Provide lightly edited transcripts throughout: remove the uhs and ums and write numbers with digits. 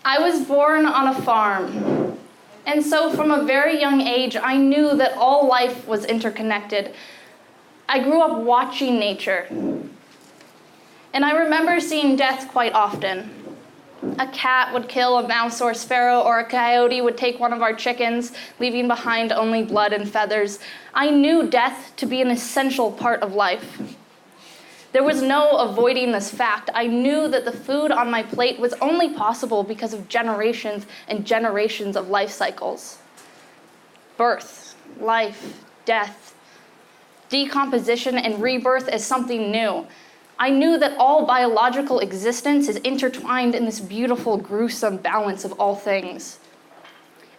I was born on a farm, and so from a very young age, I knew that all life was interconnected. I grew up watching nature, and I remember seeing death quite often. A cat would kill a mouse or a sparrow, or a coyote would take one of our chickens, leaving behind only blood and feathers. I knew death to be an essential part of life. There was no avoiding this fact. I knew that the food on my plate was only possible because of generations and generations of life cycles. Birth, life, death, decomposition, and rebirth is something new. I knew that all biological existence is intertwined in this beautiful, gruesome balance of all things.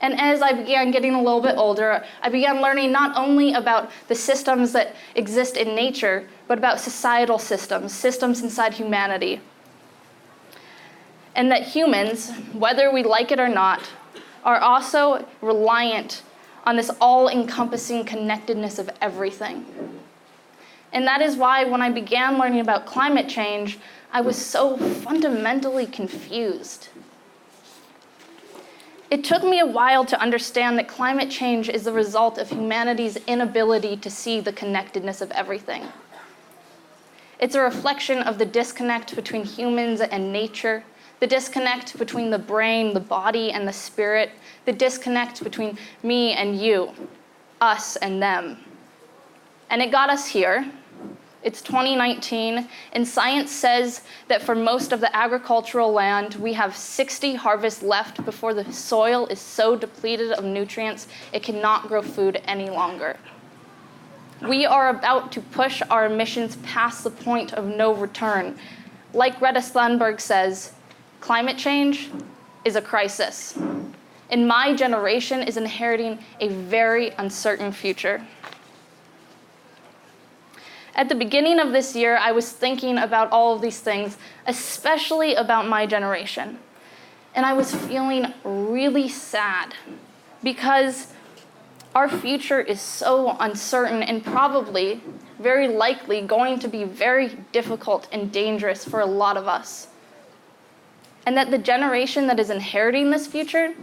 And as I began getting a little bit older, I began learning not only about the systems that exist in nature, but about societal systems inside humanity. And that humans, whether we like it or not, are also reliant on this all-encompassing connectedness of everything. And that is why when I began learning about climate change, I was so fundamentally confused. It took me a while to understand that climate change is the result of humanity's inability to see the connectedness of everything. It's a reflection of the disconnect between humans and nature, the disconnect between the brain, the body, and the spirit, the disconnect between me and you, us and them. And it got us here. It's 2019, and science says that for most of the agricultural land, we have 60 harvests left before the soil is so depleted of nutrients it cannot grow food any longer. We are about to push our emissions past the point of no return. Like Greta Thunberg says, climate change is a crisis, and my generation is inheriting a very uncertain future. At the beginning of this year, I was thinking about all of these things, especially about my generation. And I was feeling really sad because our future is so uncertain and probably, very likely, going to be very difficult and dangerous for a lot of us. And that the generation that is inheriting this future,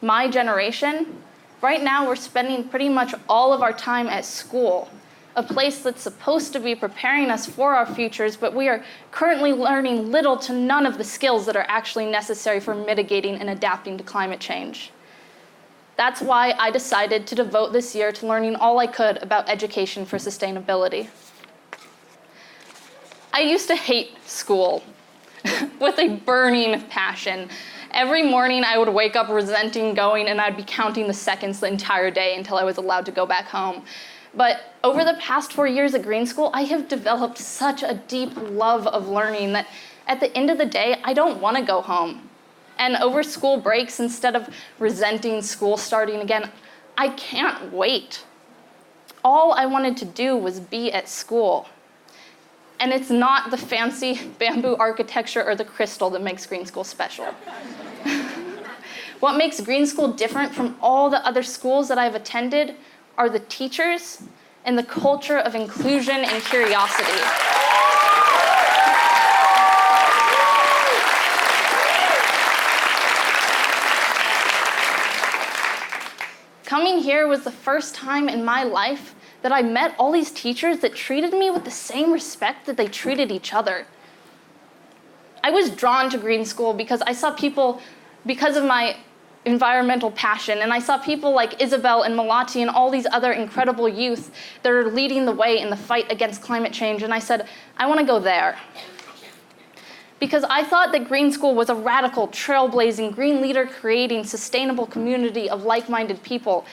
my generation, right now we're spending pretty much all of our time at school, a place that's supposed to be preparing us for our futures, but we are currently learning little to none of the skills that are actually necessary for mitigating and adapting to climate change. That's why I decided to devote this year to learning all I could about education for sustainability. I used to hate school with a burning passion. Every morning I would wake up resenting going, and I'd be counting the seconds the entire day until I was allowed to go back home. But over the past 4 years at Green School, I have developed such a deep love of learning that at the end of the day, I don't want to go home. And over school breaks, instead of resenting school starting again, I can't wait. All I wanted to do was be at school. And it's not the fancy bamboo architecture or the crystal that makes Green School special. What makes Green School different from all the other schools that I've attended are the teachers and the culture of inclusion and curiosity. Coming here was the first time in my life that I met all these teachers that treated me with the same respect that they treated each other. I was drawn to Green School because I saw people, because of my environmental passion, and I saw people like Isabel and Malati and all these other incredible youth that are leading the way in the fight against climate change, and I said, I want to go there. Because I thought that Green School was a radical, trailblazing, green leader creating sustainable community of like-minded people.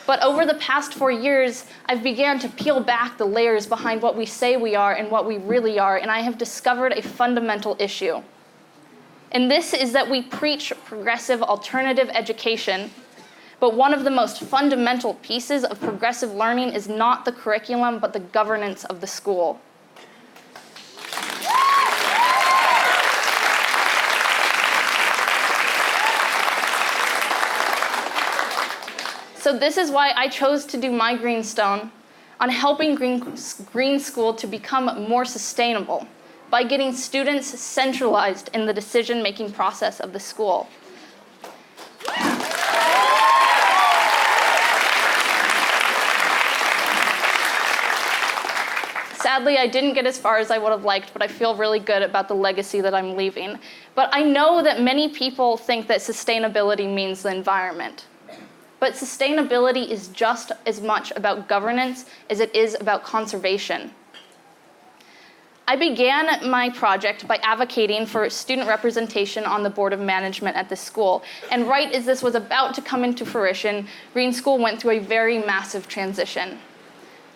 But over the past 4 years, I've began to peel back the layers behind what we say we are and what we really are, and I have discovered a fundamental issue. And this is that we preach progressive alternative education, but one of the most fundamental pieces of progressive learning is not the curriculum, but the governance of the school. So this is why I chose to do my Greenstone on helping Green School to become more sustainable by getting students centralized in the decision-making process of the school. Sadly, I didn't get as far as I would have liked, but I feel really good about the legacy that I'm leaving. But I know that many people think that sustainability means the environment. But sustainability is just as much about governance as it is about conservation. I began my project by advocating for student representation on the board of management at this school. And right as this was about to come into fruition, Green School went through a very massive transition.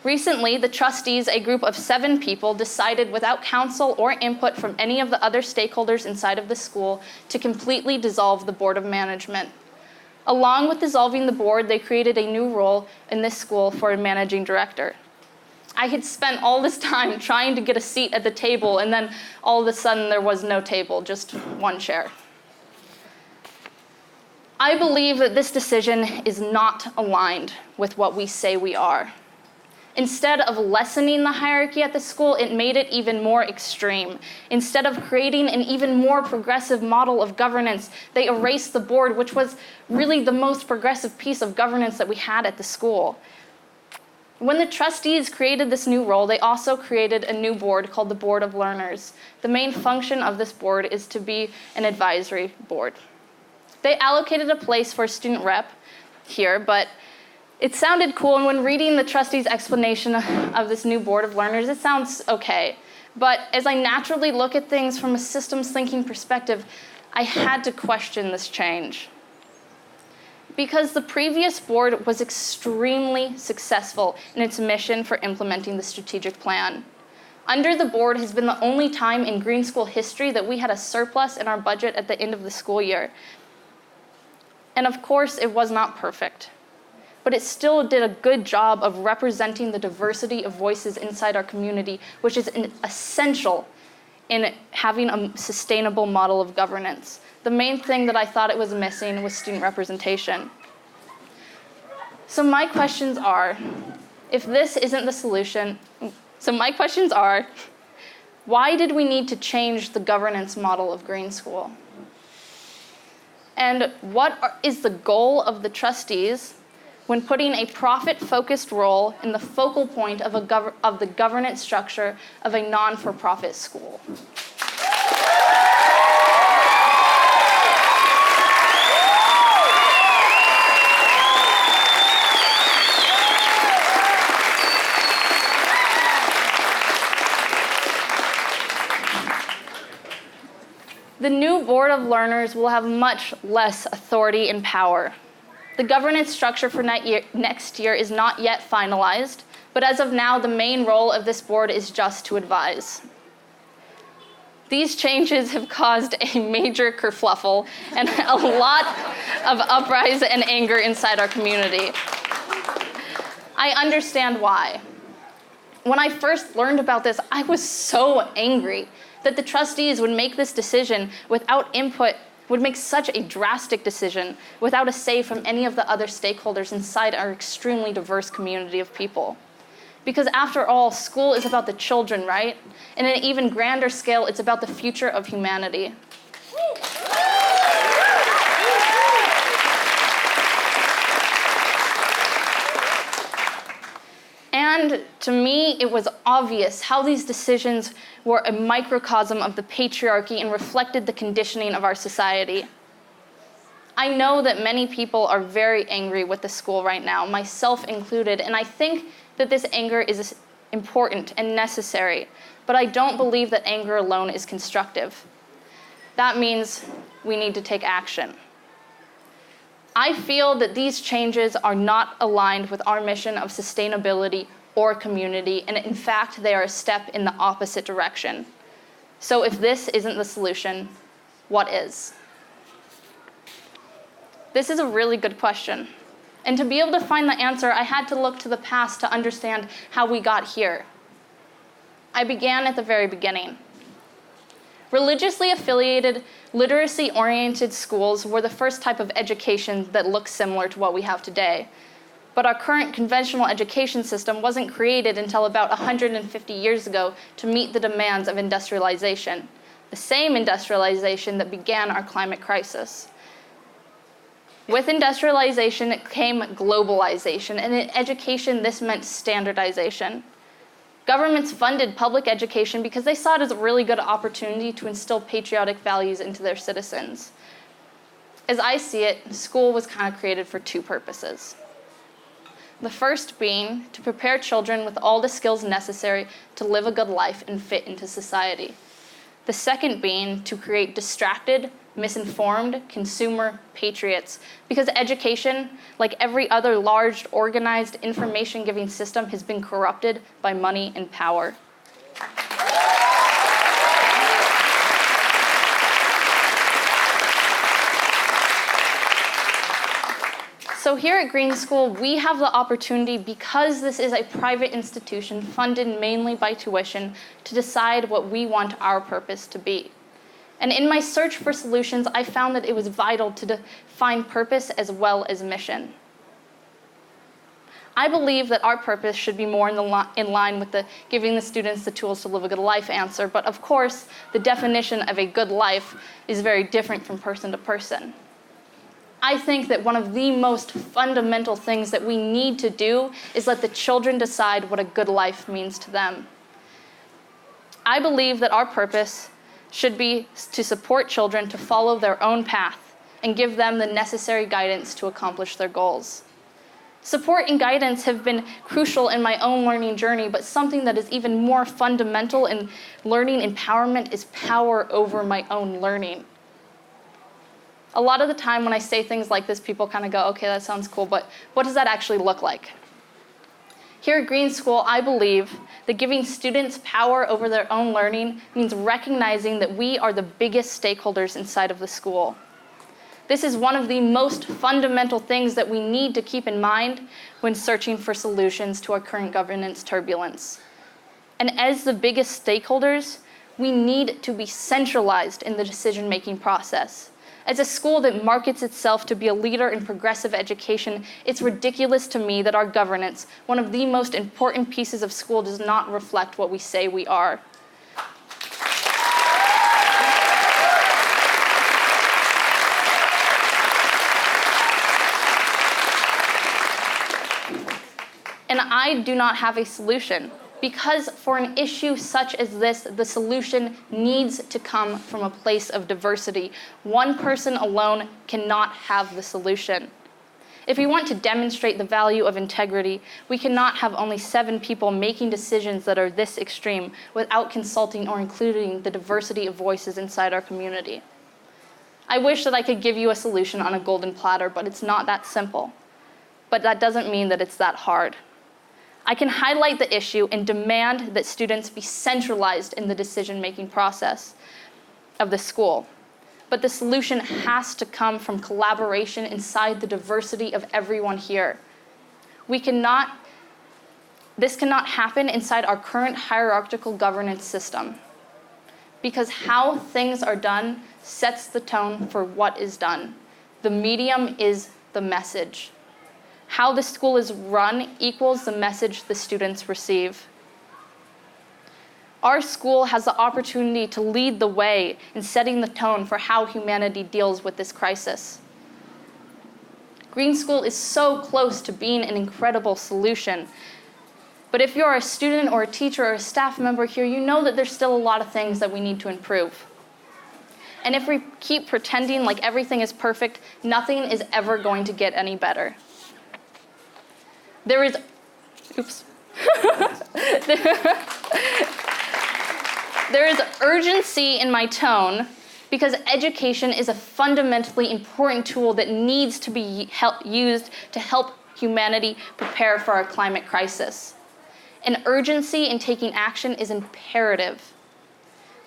Recently, the trustees, a group of 7 people, decided without counsel or input from any of the other stakeholders inside of the school to completely dissolve the board of management. Along with dissolving the board, they created a new role in this school for a managing director. I had spent all this time trying to get a seat at the table, and then all of a sudden there was no table, just one chair. I believe that this decision is not aligned with what we say we are. Instead of lessening the hierarchy at the school, it made it even more extreme. Instead of creating an even more progressive model of governance, they erased the board, which was really the most progressive piece of governance that we had at the school. When the trustees created this new role, they also created a new board called the Board of Learners. The main function of this board is to be an advisory board. They allocated a place for a student rep here, but it sounded cool, and when reading the trustees' explanation of this new Board of Learners, it sounds okay. But as I naturally look at things from a systems thinking perspective, I had to question this change. Because the previous board was extremely successful in its mission for implementing the strategic plan. Under the board has been the only time in Green School history that we had a surplus in our budget at the end of the school year. And of course, it was not perfect, but it still did a good job of representing the diversity of voices inside our community, which is essential in having a sustainable model of governance. The main thing that I thought it was missing was student representation. So my questions are, if this isn't the solution, why did we need to change the governance model of Green School? And what is the goal of the trustees when putting a profit-focused role in the focal point of the governance structure of a non-for-profit school? The new Board of Learners will have much less authority and power. The governance structure for next year is not yet finalized, but as of now, the main role of this board is just to advise. These changes have caused a major kerfluffle and a lot of uprise and anger inside our community. I understand why. When I first learned about this, I was so angry that the trustees would make this decision without input, would make such a drastic decision without a say from any of the other stakeholders inside our extremely diverse community of people. Because after all, school is about the children, right? And in an even grander scale, it's about the future of humanity. And to me, it was obvious how these decisions were a microcosm of the patriarchy and reflected the conditioning of our society. I know that many people are very angry with the school right now, myself included, and I think that this anger is important and necessary, but I don't believe that anger alone is constructive. That means we need to take action. I feel that these changes are not aligned with our mission of sustainability or community, and in fact, they are a step in the opposite direction. So if this isn't the solution, what is? This is a really good question. And to be able to find the answer, I had to look to the past to understand how we got here. I began at the very beginning. Religiously affiliated, literacy-oriented schools were the first type of education that looked similar to what we have today. But our current conventional education system wasn't created until about 150 years ago to meet the demands of industrialization, the same industrialization that began our climate crisis. With industrialization came globalization, and in education, this meant standardization. Governments funded public education because they saw it as a really good opportunity to instill patriotic values into their citizens. As I see it, school was kind of created for two purposes. The first being to prepare children with all the skills necessary to live a good life and fit into society. The second being to create distracted, misinformed consumer patriots, because education, like every other large, organized, information-giving system, has been corrupted by money and power. So here at Green School, we have the opportunity, because this is a private institution funded mainly by tuition, to decide what we want our purpose to be. And in my search for solutions, I found that it was vital to define purpose as well as mission. I believe that our purpose should be more in line with the giving the students the tools to live a good life answer, but of course, the definition of a good life is very different from person to person. I think that one of the most fundamental things that we need to do is let the children decide what a good life means to them. I believe that our purpose should be to support children to follow their own path and give them the necessary guidance to accomplish their goals. Support and guidance have been crucial in my own learning journey, but something that is even more fundamental in learning empowerment is power over my own learning. A lot of the time when I say things like this, people kind of go, okay, that sounds cool, but what does that actually look like? Here at Green School, I believe that giving students power over their own learning means recognizing that we are the biggest stakeholders inside of the school. This is one of the most fundamental things that we need to keep in mind when searching for solutions to our current governance turbulence. And as the biggest stakeholders, we need to be centralized in the decision-making process. As a school that markets itself to be a leader in progressive education, it's ridiculous to me that our governance, one of the most important pieces of school, does not reflect what we say we are. And I do not have a solution, because for an issue such as this, the solution needs to come from a place of diversity. One person alone cannot have the solution. If we want to demonstrate the value of integrity, we cannot have only 7 people making decisions that are this extreme without consulting or including the diversity of voices inside our community. I wish that I could give you a solution on a golden platter, but it's not that simple. But that doesn't mean that it's that hard. I can highlight the issue and demand that students be centralized in the decision-making process of the school. But the solution has to come from collaboration inside the diversity of everyone here. This cannot happen inside our current hierarchical governance system, because how things are done sets the tone for what is done. The medium is the message. How the school is run equals the message the students receive. Our school has the opportunity to lead the way in setting the tone for how humanity deals with this crisis. Green School is so close to being an incredible solution. But if you're a student or a teacher or a staff member here, you know that there's still a lot of things that we need to improve. And if we keep pretending like everything is perfect, nothing is ever going to get any better. There is urgency in my tone because education is a fundamentally important tool that needs to be used to help humanity prepare for our climate crisis. An urgency in taking action is imperative.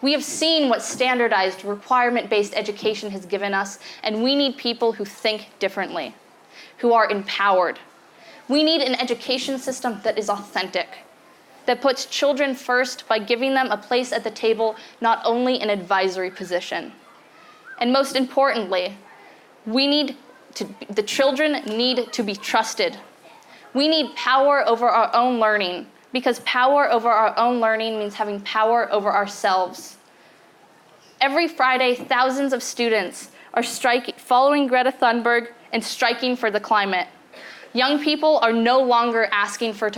We have seen what standardized, requirement-based education has given us, and we need people who think differently, who are empowered. We need an education system that is authentic, that puts children first by giving them a place at the table, not only an advisory position. And most importantly, the children need to be trusted. We need power over our own learning, because power over our own learning means having power over ourselves. Every Friday, thousands of students are following Greta Thunberg and striking for the climate. Young people are no longer asking for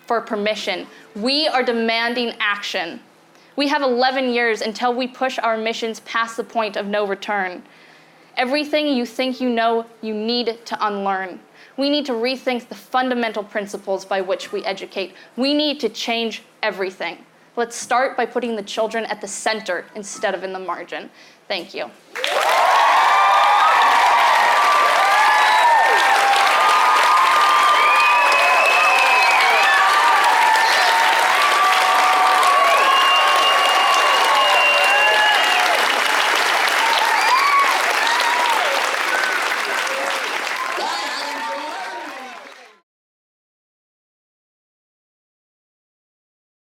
for permission. We are demanding action. We have 11 years until we push our missions past the point of no return. Everything you think you know, you need to unlearn. We need to rethink the fundamental principles by which we educate. We need to change everything. Let's start by putting the children at the center instead of in the margin. Thank you.